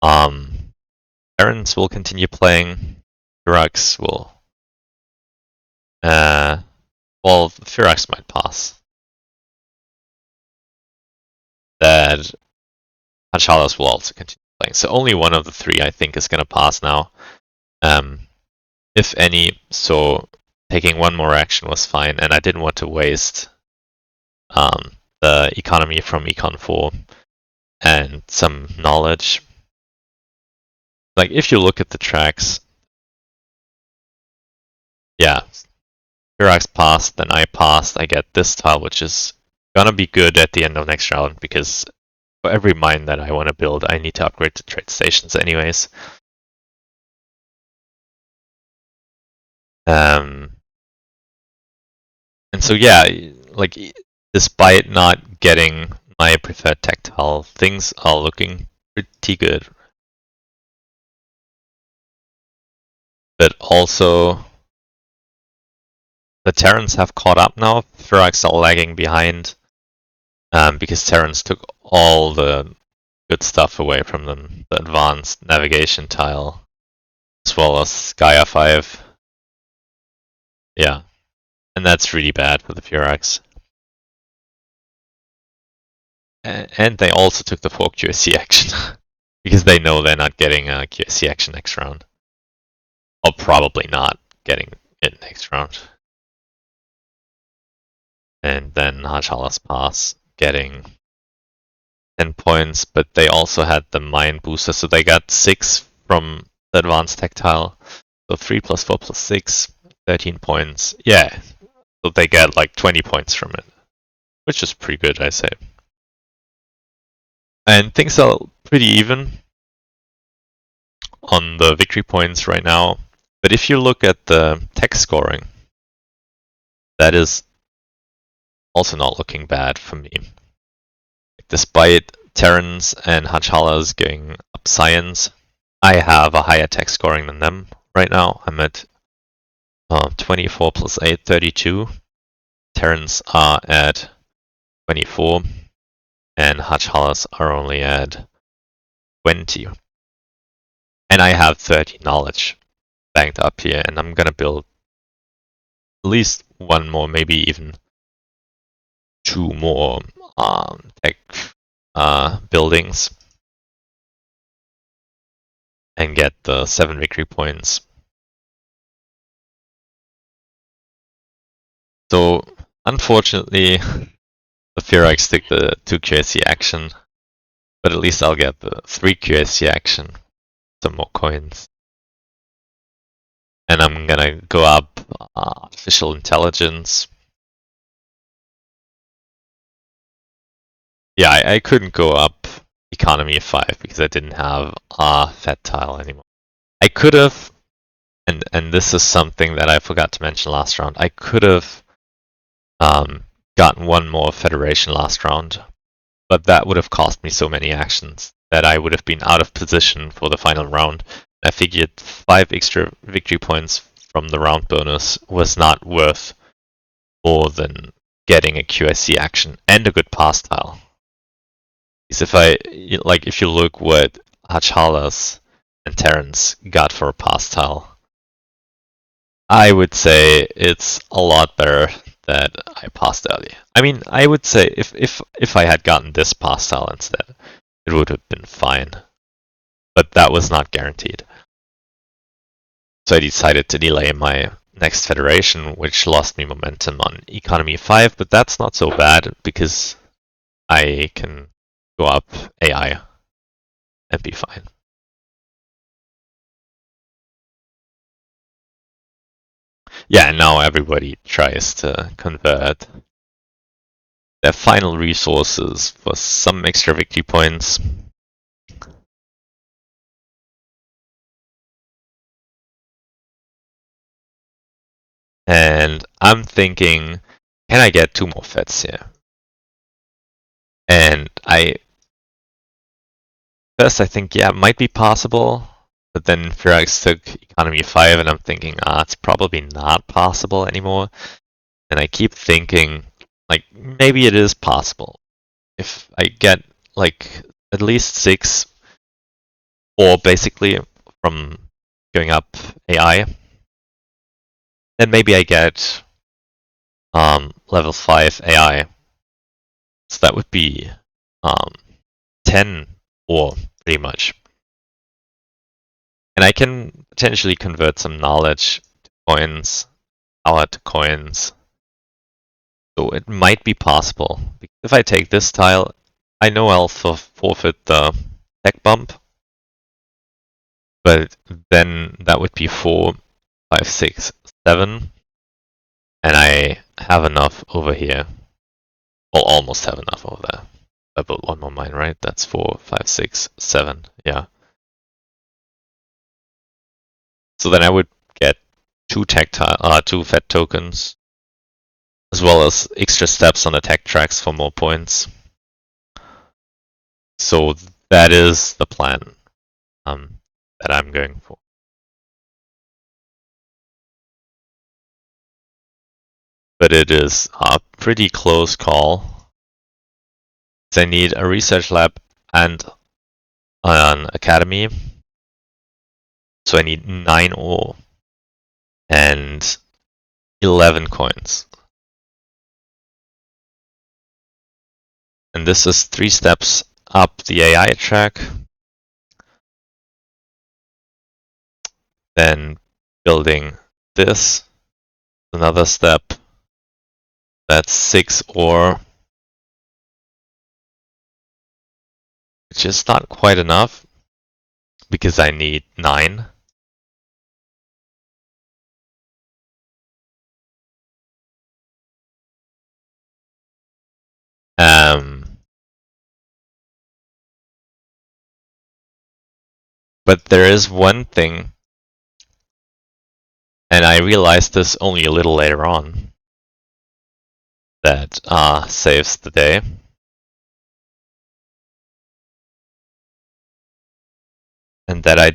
Terrans will continue playing, Firax will well, Firax might pass. That Anchalas will also continue playing. So only one of the 3 I think is gonna pass now. If any, so taking one more action was fine, and I didn't want to waste the economy from Econ 4 and some knowledge. Like, if you look at the tracks, yeah, Firax passed, then I passed, I get this tile, which is gonna be good at the end of next round, because for every mine that I want to build, I need to upgrade the trade stations anyways. And so yeah, like, despite not getting my preferred tech tile, things are looking pretty good. But also, the Terrans have caught up now. Firax are lagging behind because Terrans took all the good stuff away from them. The advanced navigation tile, as well as Gaia 5. Yeah, and that's really bad for the Firax. And they also took the 4 QSC action because they know they're not getting a QSC action next round. Or probably not getting it next round. And then Hachalas pass, getting 10 points, but they also had the mine booster, so they got 6 from the advanced tech tile. So 3 plus 4 plus 6, 13 points. Yeah, so they get like 20 points from it, which is pretty good, I say. And things are pretty even on the victory points right now. But if you look at the tech scoring, that is also not looking bad for me. Despite Terrans and Hachalas going up science, I have a higher tech scoring than them right now. I'm at 24 plus 8, 32. Terrans are at 24, and Hachalas are only at 20. And I have 30 knowledge banked up here, and I'm gonna build at least one more, maybe even 2 more tech buildings and get the 7 victory points. So, unfortunately, the Firax took the 2 QSC action, but at least I'll get the 3 QSC action, some more coins. And I'm gonna go up artificial intelligence. Yeah, I couldn't go up economy 5 because I didn't have a fat tile anymore. I could have, and this is something that I forgot to mention last round, I could have gotten 1 more federation last round, but that would have cost me so many actions that I would have been out of position for the final round. I figured 5 extra victory points from the round bonus was not worth more than getting a QSC action and a good pass tile. Because if you look what Hachalas and Terrans got for a pass tile, I would say it's a lot better that I passed early. I mean, I would say if I had gotten this pass tile instead, it would have been fine. But that was not guaranteed. So I decided to delay my next federation, which lost me momentum on economy 5, but that's not so bad because I can go up AI and be fine. Yeah, now everybody tries to convert their final resources for some extra victory points. And I'm thinking, can I get 2 more feds here? And first I think, yeah, it might be possible. But then Firax took economy 5, and I'm thinking, it's probably not possible anymore. And I keep thinking, like, maybe it is possible. If I get, like, at least 6, or basically from going up AI, then maybe I get level 5 AI. So that would be 10 or pretty much. And I can potentially convert some knowledge to coins, power to coins. So it might be possible. If I take this tile, I know I'll forfeit the tech bump. But then that would be 4, 5, 6, 7. And I have enough over here. Well, almost have enough over there. I built one more mine, right? That's 4, 5, 6, 7. Yeah. So then I would get 2 Fed tokens, as well as extra steps on the tech tracks for more points. So that is the plan that I'm going for. But it is a pretty close call. I need a research lab and an academy. So I need 9 ore and 11 coins. And this is 3 steps up the AI track. Then building this, another step. That's 6 ore, which is not quite enough because I need 9. But there is one thing, and I realized this only a little later on, that saves the day. And that I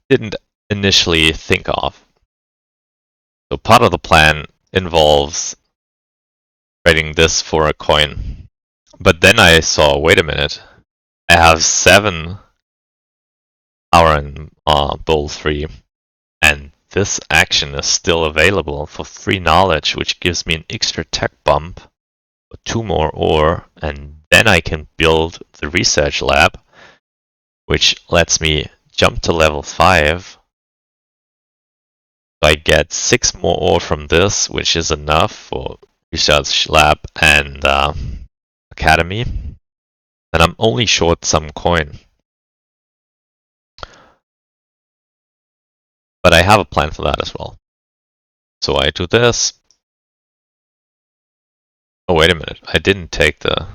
didn't initially think of. So part of the plan involves trading this for a coin. But then I saw, wait a minute, I have 7 power and bowl 3, and this action is still available for 3 knowledge, which gives me an extra tech bump, 2 more ore, and then I can build the research lab, which lets me jump to level 5. So I get 6 more ore from this, which is enough for research lab and academy. And I'm only short some coin. But I have a plan for that as well. So I do this. Oh, wait a minute. I didn't take the...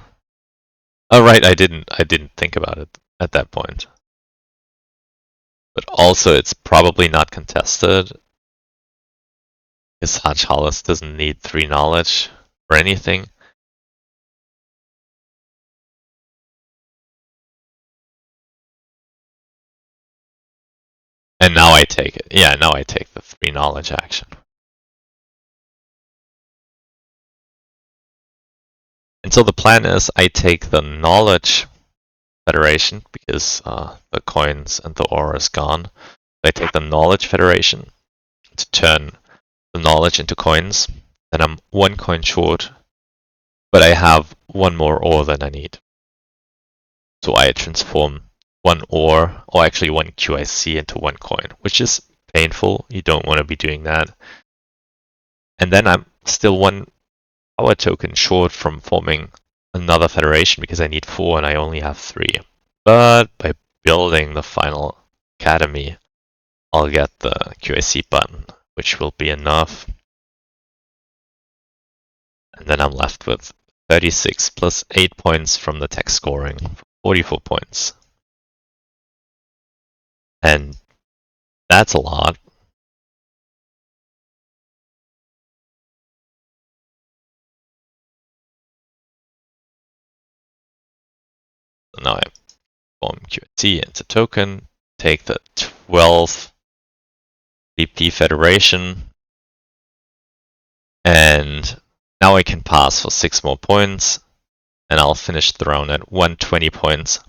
Oh, right, I didn't think about it at that point. But also, it's probably not contested. Because Hajj Hollis doesn't need 3 knowledge or anything. And now I take it. Yeah, now I take the 3 knowledge action. And so the plan is I take the knowledge federation because the coins and the ore is gone. I take the knowledge federation to turn the knowledge into coins. Then I'm 1 coin short, but I have 1 more ore than I need. So I transform 1 ore, or actually 1 QIC into 1 coin, which is painful. You don't want to be doing that. And then I'm still 1 power token short from forming another federation because I need 4 and I only have 3. But by building the final academy, I'll get the QAC button, which will be enough. And then I'm left with 36 plus 8 points from the tech scoring, 44 points. And that's a lot. now I form QT into token, take the 12 VP Federation, and now I can pass for 6 more points, and I'll finish the round at 120 points.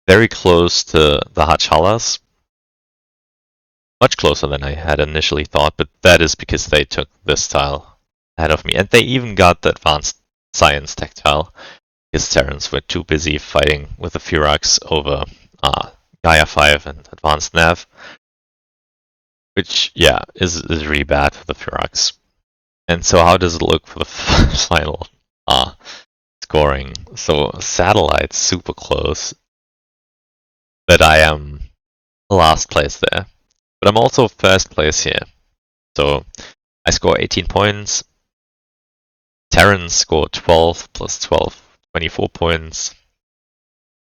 Very close to the Hachalas. Much closer than I had initially thought, but that is because they took this tile ahead of me. And they even got the advanced science tech tile, because Terrans were too busy fighting with the Firax over Gaia 5 and advanced nav. Which, yeah, is really bad for the Firax. And so how does it look for the final scoring? So Satellite's super close, but I am last place there. But I'm also first place here. So I score 18 points. Terrans score 12 plus 12, 24 points.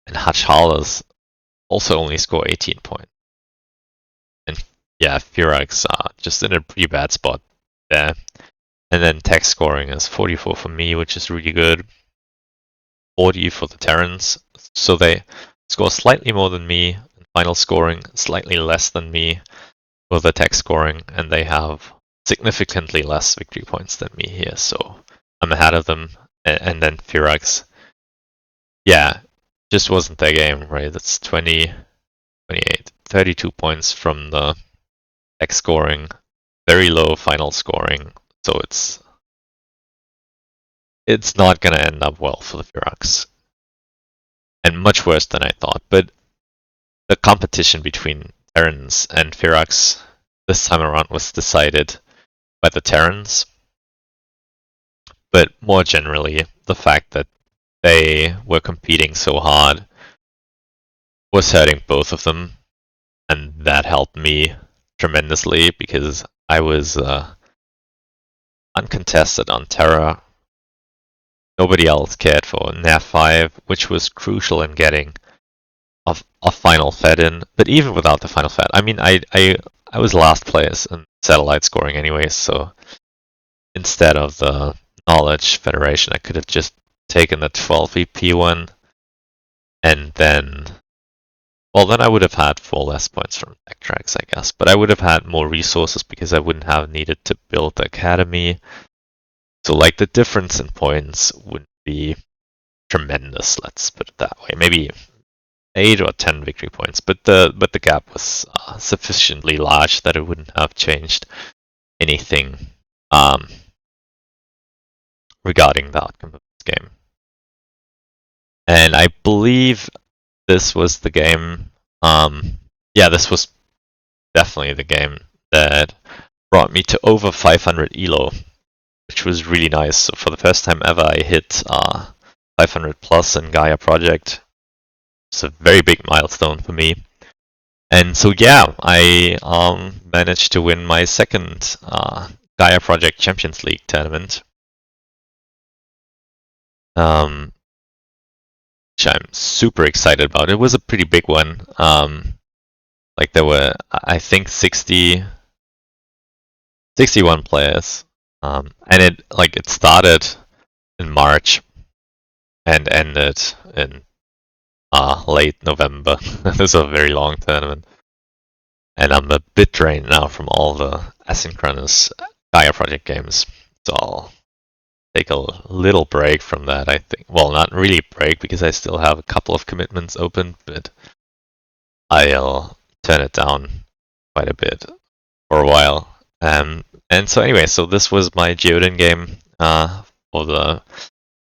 And Hachalas also only score 18 points. And yeah, Firax are just in a pretty bad spot there. And then tech scoring is 44 for me, which is really good. 40 for the Terrans. So they score slightly more than me. And final scoring slightly less than me for the tech scoring. And they have significantly less victory points than me here. So I'm ahead of them. And then Firax, yeah, just wasn't their game, right? That's 20, 28, 32 points from the tech scoring. Very low final scoring. So it's not going to end up well for the Firax. And much worse than I thought. But the competition between Terrans and Firax this time around was decided by the Terrans. But more generally, the fact that they were competing so hard was hurting both of them. And that helped me tremendously because I was uncontested on Terra. Nobody else cared for Nav 5, which was crucial in getting a final Fed in. But even without the final Fed, I mean, I was last place in satellite scoring anyway, so instead of the Knowledge Federation, I could have just taken the 12 VP one, and then, well, then I would have had 4 less points from tech tracks, I guess. But I would have had more resources because I wouldn't have needed to build the academy. So, like, the difference in points wouldn't be tremendous, let's put it that way. Maybe 8 or 10 victory points, but the gap was sufficiently large that it wouldn't have changed anything regarding the outcome of this game. And I believe this was the game. Yeah, this was definitely the game that brought me to over 500 elo, which was really nice. So for the first time ever, I hit 500 plus in Gaia Project. It's a very big milestone for me. And so yeah, I managed to win my second Gaia Project Champions League tournament. Which I'm super excited about. It was a pretty big one. Like there were, I think, 61 players. And it started in March and ended in late November. This is a very long tournament. And I'm a bit drained now from all the asynchronous Gaia Project games. So I'll take a little break from that, I think. Well, not really break because I still have a couple of commitments open, but I'll turn it down quite a bit for a while. And so anyway, so this was my Geoden game for the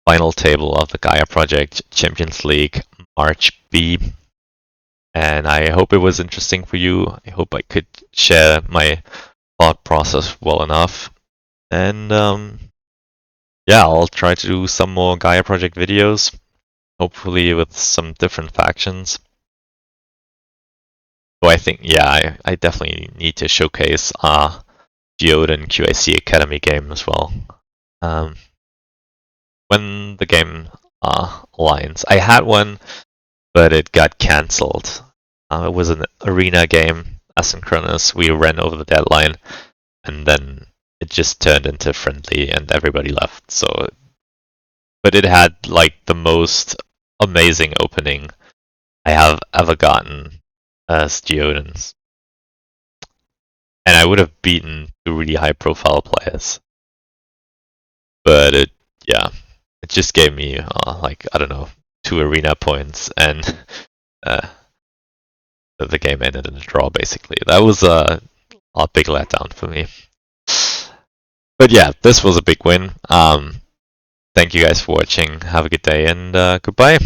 final table of the Gaia Project Champions League March B. And I hope it was interesting for you. I hope I could share my thought process well enough. And yeah, I'll try to do some more Gaia Project videos, hopefully with some different factions. So I think, yeah, I definitely need to showcase Geoden QAC Academy game as well. When the game aligns. I had one, but it got cancelled. It was an arena game, asynchronous. We ran over the deadline, and then it just turned into friendly, and everybody left. So but it had like the most amazing opening I have ever gotten as Geodens. And I would have beaten the really high profile players. But yeah, it just gave me like, I don't know, 2 arena points, and the game ended in a draw basically. That was a big letdown for me. But yeah, this was a big win. Thank you guys for watching. Have a good day, and goodbye.